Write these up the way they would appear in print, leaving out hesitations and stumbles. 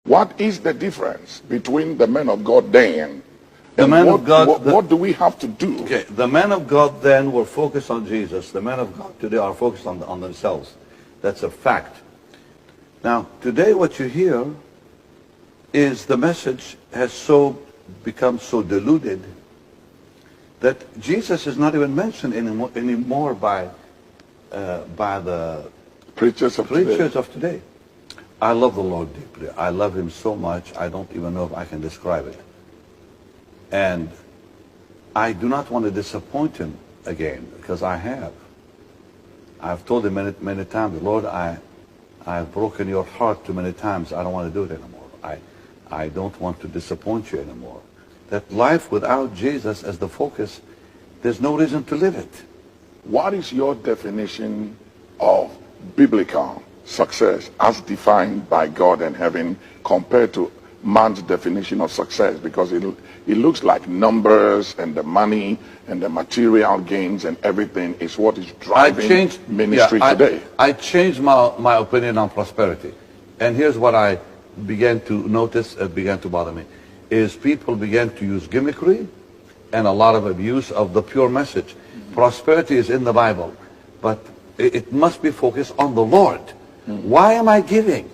What is the difference between the men of God then and what do we have to do? Okay, the men of God then were focused on Jesus. The men of God today are focused on themselves. That's a fact. Now, today what you hear is the message has become so diluted that Jesus is not even mentioned anymore by the preachers of today. I love the Lord deeply. I love him so much, I don't even know if I can describe it. And I do not want to disappoint him again, because I have. I've told him many times, Lord, I've broken your heart too many times. I don't want to do it anymore. I don't want to disappoint you anymore. That life without Jesus as the focus, there's no reason to live it. What is your definition of biblical success as defined by God and heaven compared to man's definition of success? Because it looks like numbers and the money and the material gains and everything is what is driving ministry today. I changed my opinion on prosperity. And here's what I began to notice, it began to bother me, is people began to use gimmickry and a lot of abuse of the pure message. Prosperity is in the Bible, but it must be focused on the Lord. Why am I giving?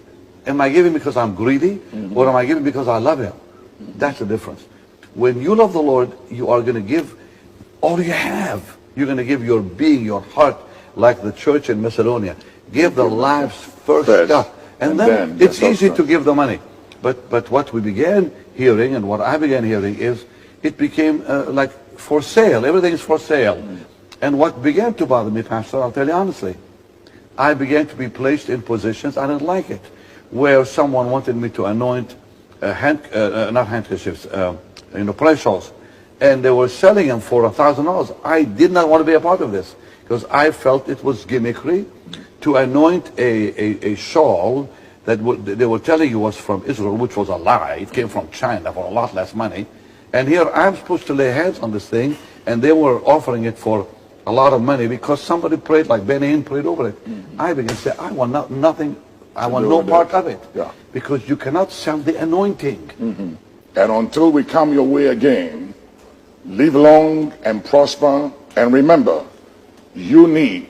Am I giving because I'm greedy, or am I giving because I love him? That's the difference. When you love the Lord, you are going to give all you have. You're going to give your being, your heart, like the church in Macedonia. Give the lives first up. And then it's easy to give the money. But what we began hearing, and what I began hearing, is it became like for sale. Everything is for sale. And what began to bother me, Pastor, I'll tell you honestly, I began to be placed in positions I didn't like it, where someone wanted me to anoint not handkerchiefs, prayer shawls, and they were selling them for $1,000. I did not want to be a part of this, because I felt it was gimmickry to anoint a shawl that they were telling you was from Israel, which was a lie. It came from China for a lot less money. And here I'm supposed to lay hands on this thing, and they were offering it for a lot of money because somebody prayed, like Ben Hinn prayed over it. I began to say, I want nothing, I want no part of it. Because you cannot sell the anointing. And until we come your way again, live long and prosper. And remember, you need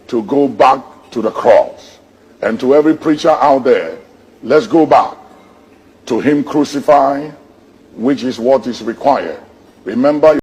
to go back to the cross. And to every preacher out there, let's go back to him crucified, which is what is required. Remember